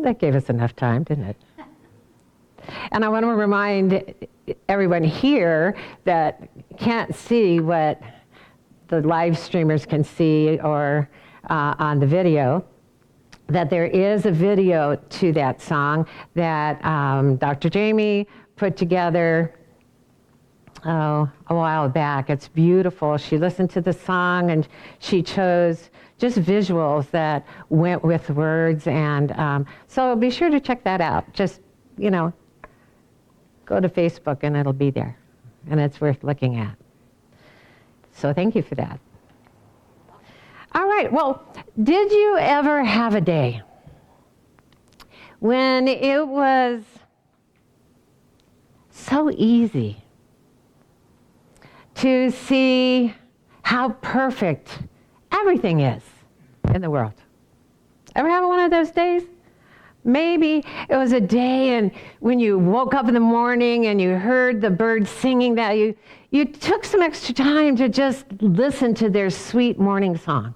that gave us enough time, didn't it? And I want to remind everyone here that can't see what the live streamers can see or on the video, that there is a video to that song that Dr. Jamie put together a while back. It's beautiful. She listened to the song and she chose just visuals that went with words, and so be sure to check that out. Just, go to Facebook and it'll be there, and it's worth looking at. So thank you for that. All right, well, did you ever have a day when it was so easy to see how perfect everything is in the world? Ever have one of those days? Maybe it was a day and when you woke up in the morning and you heard the birds singing, that you took some extra time to just listen to their sweet morning song.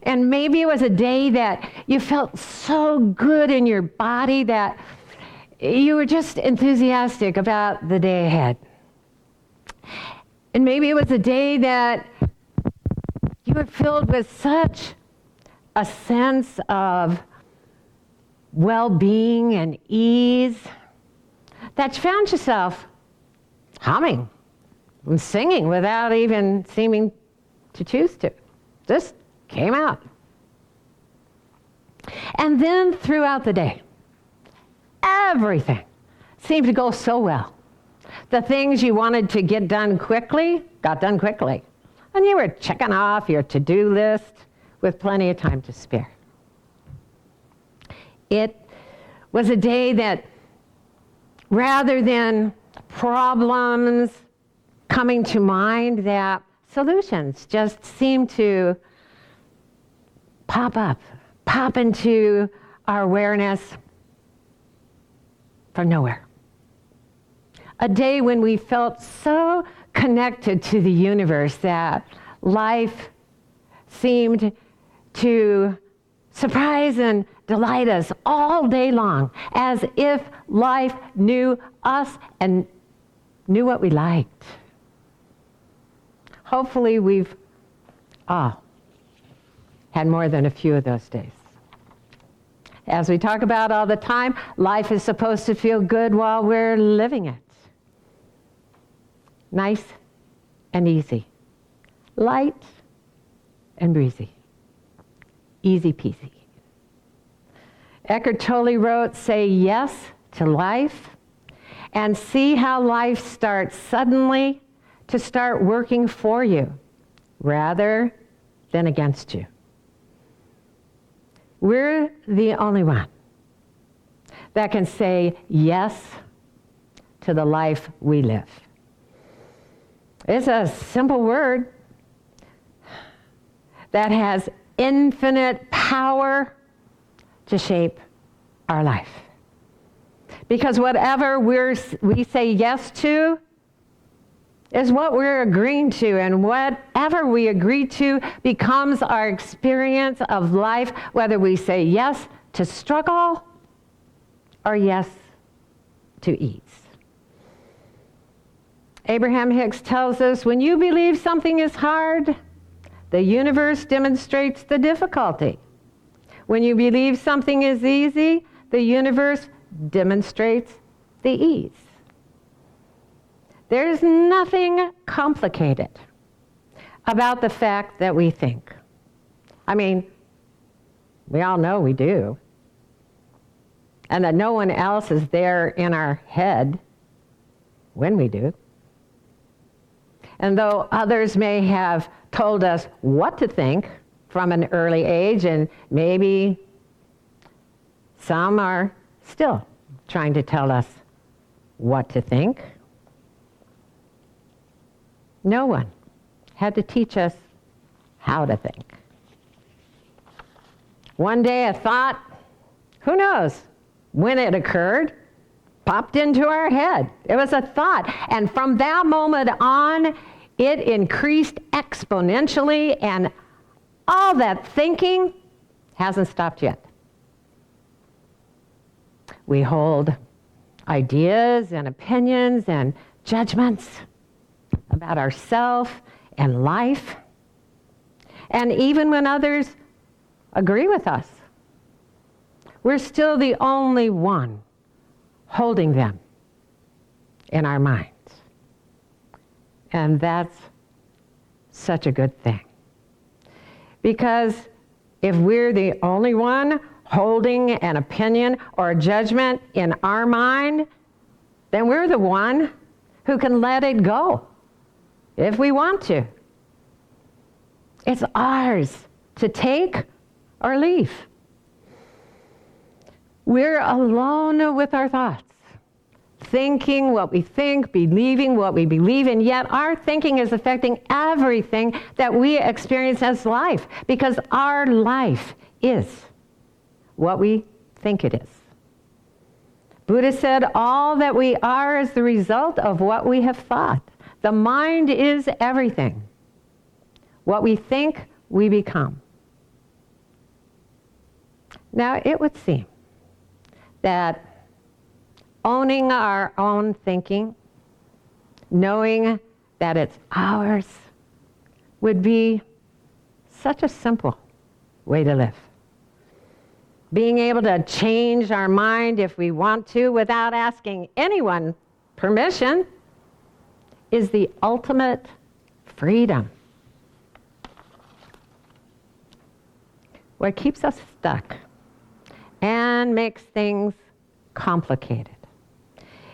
And maybe it was a day that you felt so good in your body that you were just enthusiastic about the day ahead. And maybe it was a day that you were filled with such a sense of well-being and ease that you found yourself humming and singing without even seeming to choose to. Just came out. And then throughout the day, everything seemed to go so well. The things you wanted to get done quickly got done quickly. And you were checking off your to-do list with plenty of time to spare. It was a day that, rather than problems coming to mind, that solutions just seemed to pop into our awareness from nowhere. A day when we felt so connected to the universe that life seemed to surprise and delight us all day long, as if life knew us and knew what we liked. Hopefully we've all had more than a few of those days. As we talk about all the time, life is supposed to feel good while we're living it. Nice and easy. Light and breezy. Easy peasy. Eckhart Tolle wrote, "Say yes to life and see how life starts suddenly to start working for you rather than against you." We're the only one that can say yes to the life we live. It's a simple word that has infinite power to shape our life. Because whatever we say yes to is what we're agreeing to, and whatever we agree to becomes our experience of life, whether we say yes to struggle or yes to ease. Abraham Hicks tells us, when you believe something is hard, the universe demonstrates the difficulty. When you believe something is easy, the universe demonstrates the ease. There's nothing complicated about the fact that we think. I mean, we all know we do. And that no one else is there in our head when we do. And though others may have told us what to think from an early age, and maybe some are still trying to tell us what to think, no one had to teach us how to think. One day a thought, who knows when it occurred, popped into our head. It was a thought, and from that moment on, it increased exponentially, and all that thinking hasn't stopped yet. We hold ideas and opinions and judgments about ourselves and life. And even when others agree with us, we're still the only one holding them in our minds. And that's such a good thing. Because if we're the only one holding an opinion or a judgment in our mind, then we're the one who can let it go if we want to. It's ours to take or leave. We're alone with our thoughts, thinking what we think, believing what we believe, and yet our thinking is affecting everything that we experience as life, because our life is what we think it is. Buddha said all that we are is the result of what we have thought. The mind is everything. What we think, we become. Now, it would seem that owning our own thinking, knowing that it's ours, would be such a simple way to live. Being able to change our mind if we want to without asking anyone permission is the ultimate freedom. What keeps us stuck and makes things complicated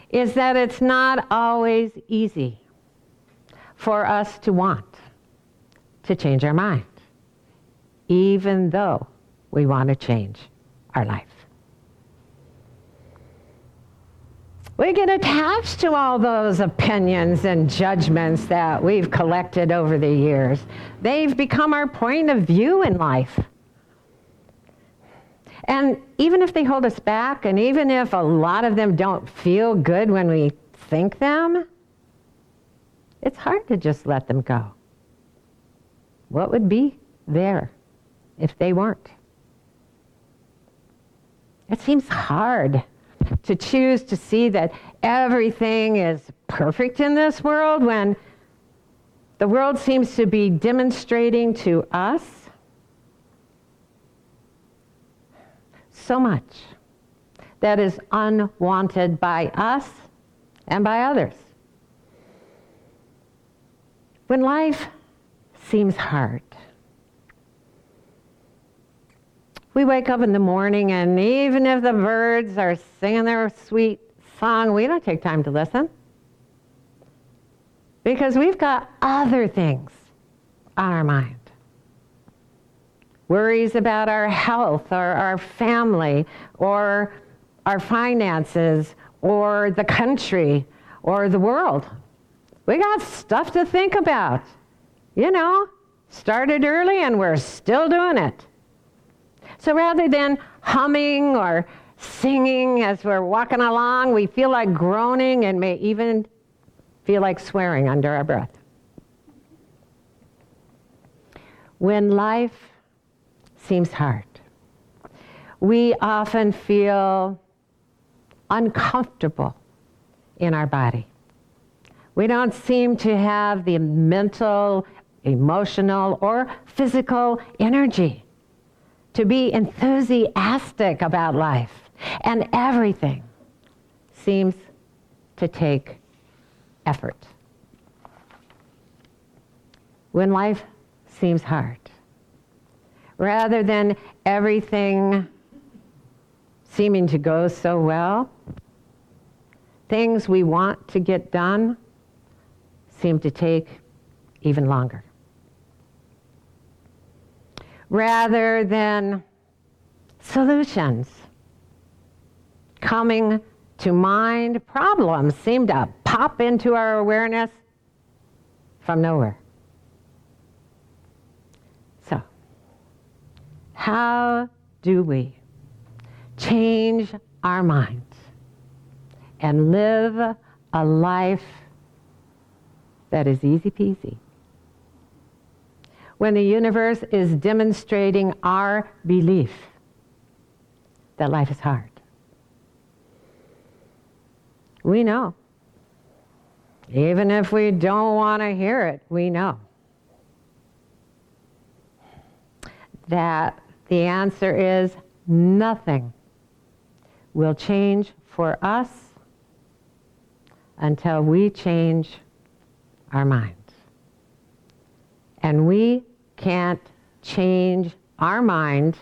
is that it's not always easy for us to want to change our mind, even though we want to change our life. We get attached to all those opinions and judgments that we've collected over the years. They've become our point of view in life. And even if they hold us back, and even if a lot of them don't feel good when we think them, it's hard to just let them go. What would be there if they weren't? It seems hard to choose to see that everything is perfect in this world when the world seems to be demonstrating to us so much that is unwanted by us and by others. When life seems hard, we wake up in the morning, and even if the birds are singing their sweet song, we don't take time to listen, because we've got other things on our mind. Worries about our health, or our family, or our finances, or the country, or the world. We got stuff to think about. You know, started early and we're still doing it. So rather than humming or singing as we're walking along, we feel like groaning and may even feel like swearing under our breath. When life seems hard, we often feel uncomfortable in our body. We don't seem to have the mental, emotional, or physical energy to be enthusiastic about life, and everything seems to take effort. When life seems hard, rather than everything seeming to go so well, things we want to get done seem to take even longer. Rather than solutions coming to mind, problems seem to pop into our awareness from nowhere. So, how do we change our minds and live a life that is easy peasy when the universe is demonstrating our belief that life is hard? We know. Even if we don't want to hear it, we know that the answer is nothing will change for us until we change our minds. And we can't change our mind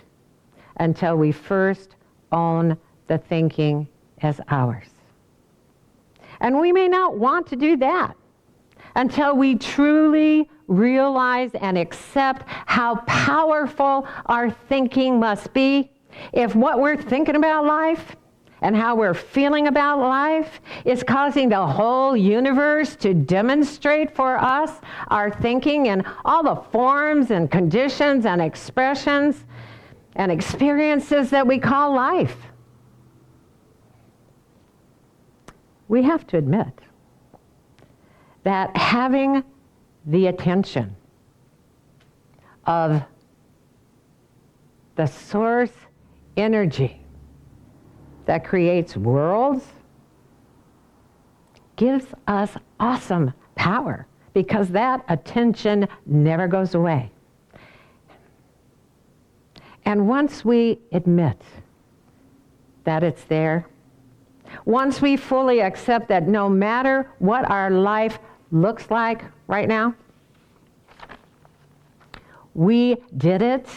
until we first own the thinking as ours. And we may not want to do that until we truly realize and accept how powerful our thinking must be. If what we're thinking about life and how we're feeling about life is causing the whole universe to demonstrate for us our thinking in all the forms and conditions and expressions and experiences that we call life, we have to admit that having the attention of the source energy that creates worlds gives us awesome power, because that attention never goes away. And once we admit that it's there, once we fully accept that no matter what our life looks like right now, we did it.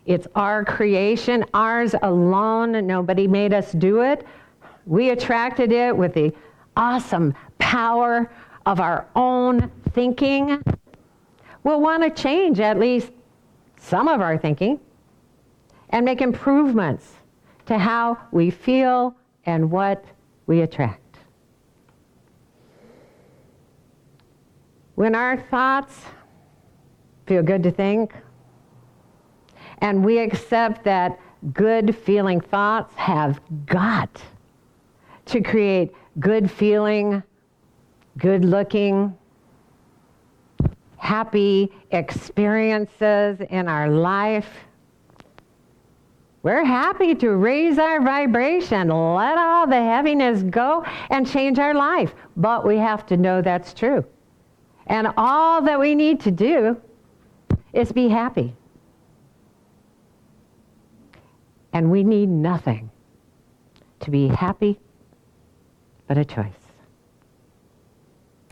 It's our creation, ours alone. Nobody made us do it. We attracted it with the awesome power of our own thinking. We'll want to change at least some of our thinking and make improvements to how we feel and what we attract. When our thoughts feel good to think, and we accept that good feeling thoughts have got to create good feeling, good looking, happy experiences in our life, we're happy to raise our vibration, let all the heaviness go, and change our life. But we have to know that's true. And all that we need to do is be happy. And we need nothing to be happy but a choice.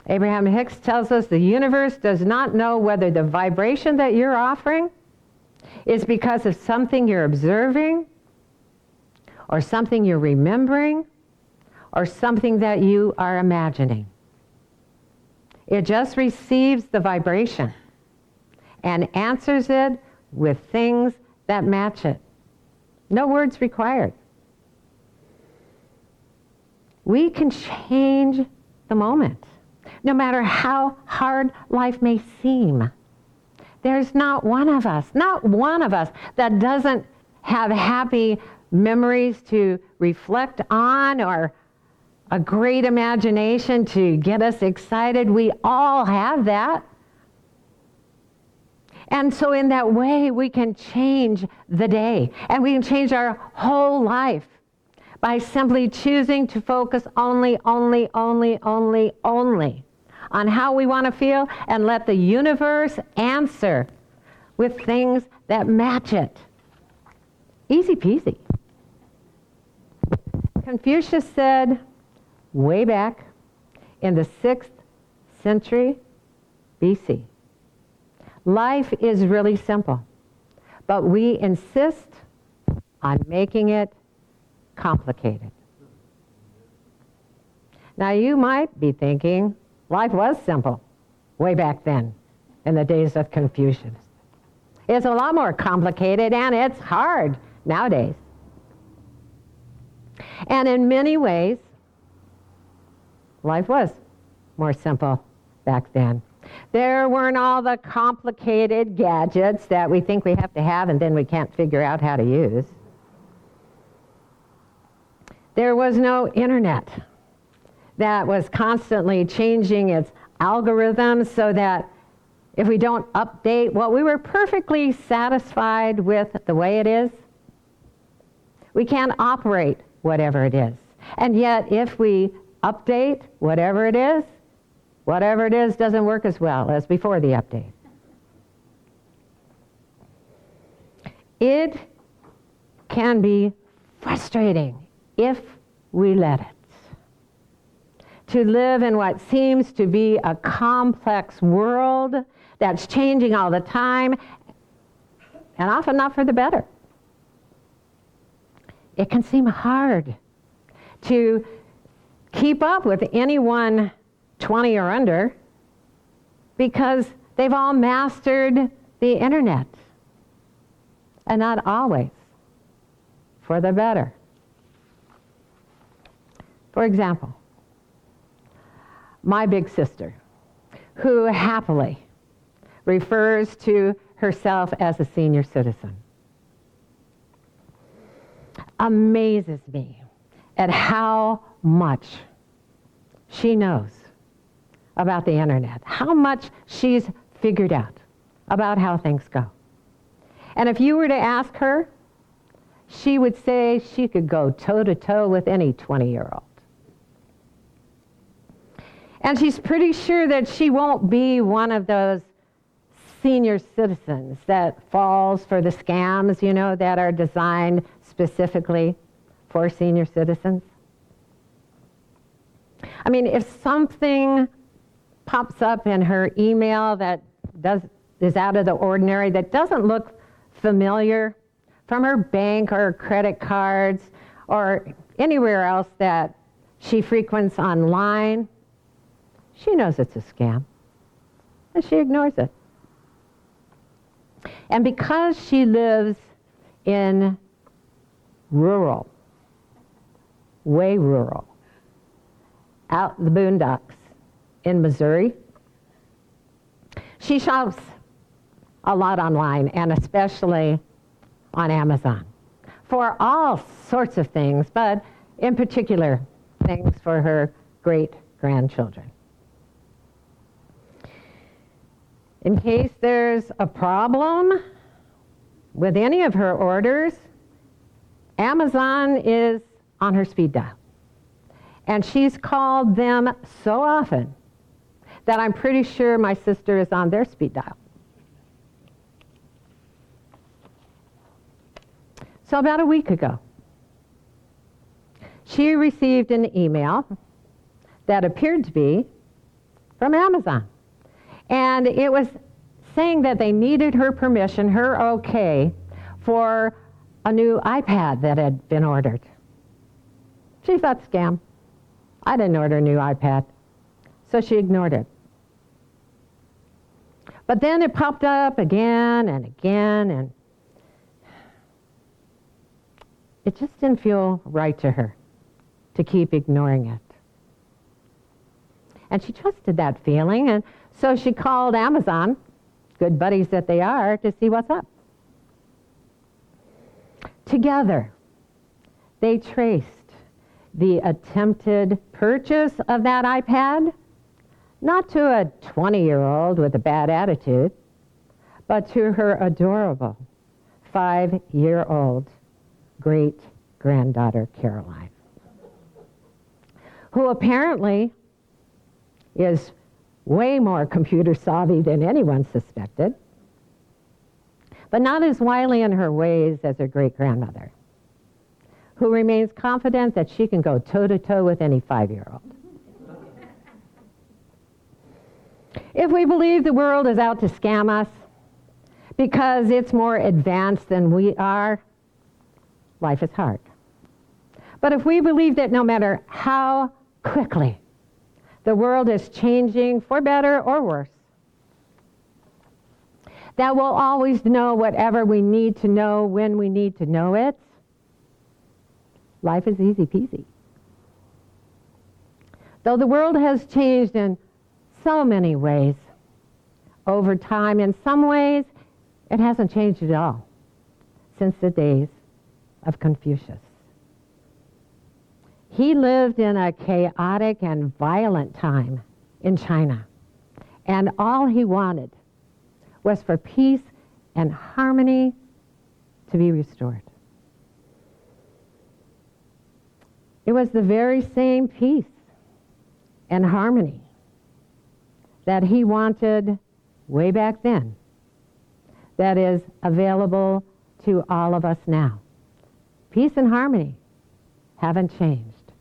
Abraham Hicks tells us the universe does not know whether the vibration that you're offering is because of something you're observing, or something you're remembering, or something that you are imagining. It just receives the vibration and answers it with things that match it. No words required. We can change the moment, no matter how hard life may seem. There's not one of us that doesn't have happy memories to reflect on, or a great imagination to get us excited. We all have that. And so in that way, we can change the day, and we can change our whole life by simply choosing to focus only on how we want to feel, and let the universe answer with things that match it. Easy peasy. Confucius said way back in the 6th century BC, life is really simple, but we insist on making it complicated. Now you might be thinking, life was simple way back then in the days of Confucius. It's a lot more complicated, and it's hard nowadays. And in many ways, life was more simple back then. There weren't all the complicated gadgets that we think we have to have and then we can't figure out how to use. There was no internet that was constantly changing its algorithms so that if we don't update, well, we were perfectly satisfied with the way it is. We can't operate whatever it is. And yet, if we update, whatever it is doesn't work as well as before the update. It can be frustrating if we let it. To live in what seems to be a complex world that's changing all the time, and often not for the better. It can seem hard to keep up with anyone 20 or under because they've all mastered the internet, and not always for the better. For example, my big sister, who happily refers to herself as a senior citizen, amazes me at how much she knows about the internet, how much she's figured out about how things go. And if you were to ask her, she would say she could go toe-to-toe with any 20-year-old. And she's pretty sure that she won't be one of those senior citizens that falls for the scams, that are designed specifically for senior citizens. I mean, if something pops up in her email that is out of the ordinary, that doesn't look familiar from her bank or credit cards or anywhere else that she frequents online, she knows it's a scam, and she ignores it. And because she lives in rural, way rural, out in the boondocks in Missouri, she shops a lot online, and especially on Amazon, for all sorts of things, but in particular, things for her great-grandchildren. In case there's a problem with any of her orders, Amazon is on her speed dial. And she's called them so often that I'm pretty sure my sister is on their speed dial. So about a week ago, she received an email that appeared to be from Amazon. And it was saying that they needed her permission, her okay, for a new iPad that had been ordered. She thought, scam. I didn't order a new iPad. So she ignored it. But then it popped up again and again, and it just didn't feel right to her to keep ignoring it. And she trusted that feeling, and so she called Amazon, good buddies that they are, to see what's up. Together, they traced the attempted purchase of that iPad, not to a 20-year-old with a bad attitude, but to her adorable 5-year-old great-granddaughter, Caroline, who apparently is way more computer savvy than anyone suspected, but not as wily in her ways as her great-grandmother, who remains confident that she can go toe-to-toe with any 5-year-old. If we believe the world is out to scam us because it's more advanced than we are, life is hard. But if we believe that no matter how quickly the world is changing for better or worse, that we'll always know whatever we need to know when we need to know it, life is easy peasy. Though the world has changed in so many ways over time, in some ways it hasn't changed at all since the days of Confucius. He lived in a chaotic and violent time in China, and all he wanted was for peace and harmony to be restored. It was the very same peace and harmony that he wanted way back then, that is available to all of us now. Peace and harmony haven't changed.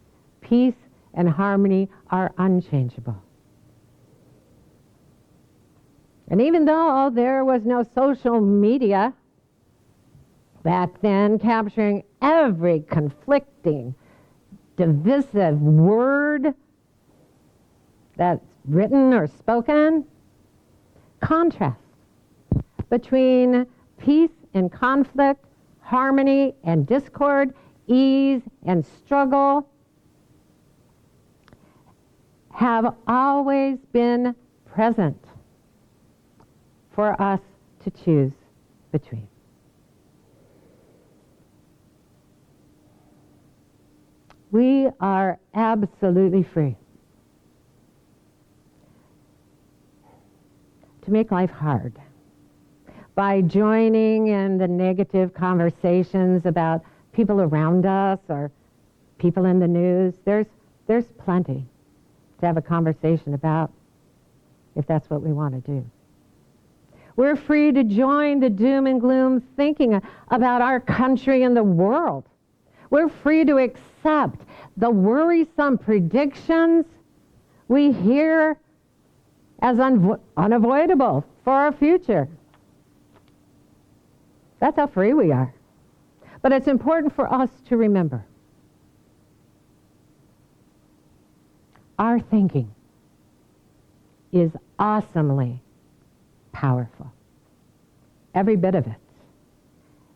Peace and harmony are unchangeable. And even though there was no social media back then capturing every conflicting, divisive word that's written or spoken, contrast between peace and conflict, harmony and discord, ease and struggle have always been present for us to choose between. We are absolutely free to make life hard by joining in the negative conversations about people around us or people in the news. There's plenty to have a conversation about if that's what we want to do. We're free to join the doom and gloom thinking about our country and the world. We're free to accept the worrisome predictions we hear as unavoidable for our future. That's how free we are. But it's important for us to remember our thinking is awesomely powerful. Every bit of it.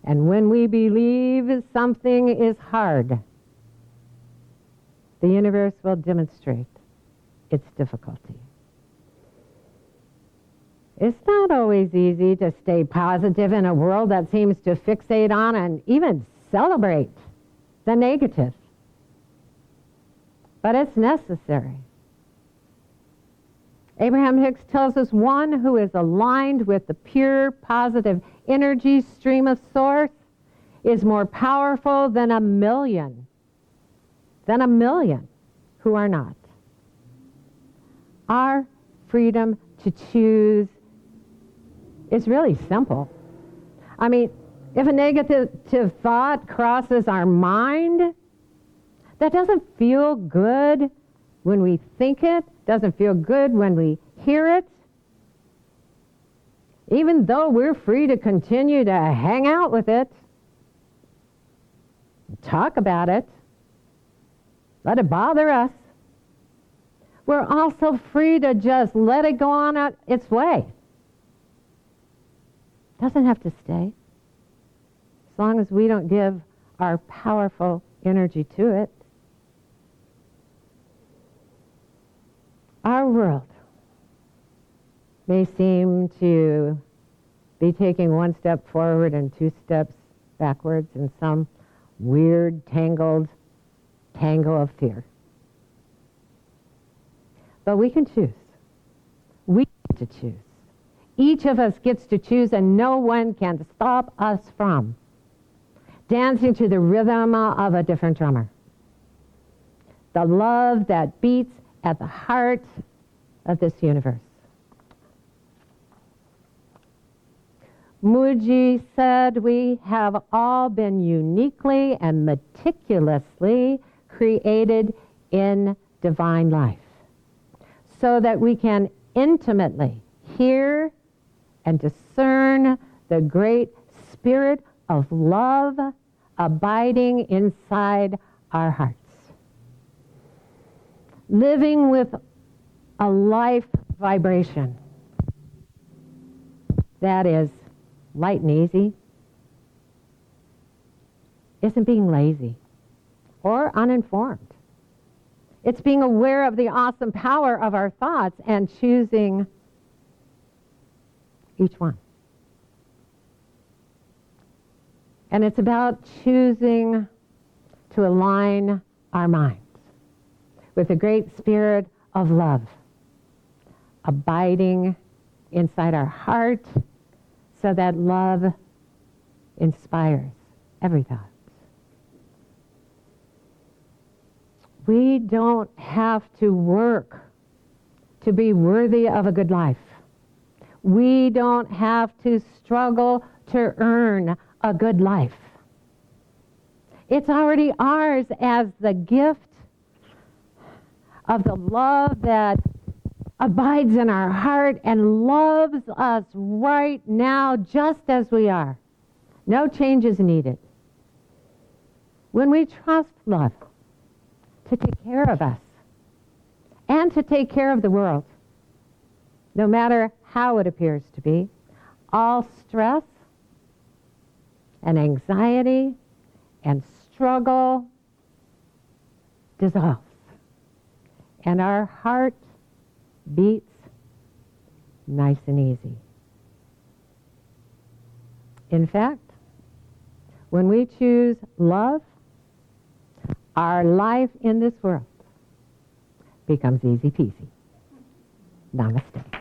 And when we believe something is hard, the universe will demonstrate its difficulty. It's not always easy to stay positive in a world that seems to fixate on and even celebrate the negative. But it's necessary. Abraham Hicks tells us one who is aligned with the pure positive energy stream of source is more powerful than a million who are not. Our freedom to choose is really simple. I mean, if a negative thought crosses our mind, that doesn't feel good when we think it, doesn't feel good when we hear it. Even though we're free to continue to hang out with it, talk about it, let it bother us, we're also free to just let it go on its way. Doesn't have to stay. As long as we don't give our powerful energy to it. Our world may seem to be taking one step forward and two steps backwards in some weird, tangled tangle of fear. But we can choose. We get to choose. Each of us gets to choose, and no one can stop us from dancing to the rhythm of a different drummer. The love that beats at the heart of this universe. Muji said we have all been uniquely and meticulously created in divine life so that we can intimately hear and discern the great spirit of love abiding inside our hearts. Living with a life vibration that is light and easy isn't being lazy or uninformed. It's being aware of the awesome power of our thoughts and choosing each one. And it's about choosing to align our minds with the great spirit of love abiding inside our heart so that love inspires every thought. We don't have to work to be worthy of a good life. We don't have to struggle to earn a good life. It's already ours as the gift of the love that abides in our heart and loves us right now just as we are. No change is needed. When we trust love to take care of us and to take care of the world, no matter how it appears to be, all stress and anxiety and struggle dissolves. And our heart beats nice and easy. In fact, when we choose love, our life in this world becomes easy peasy. Namaste.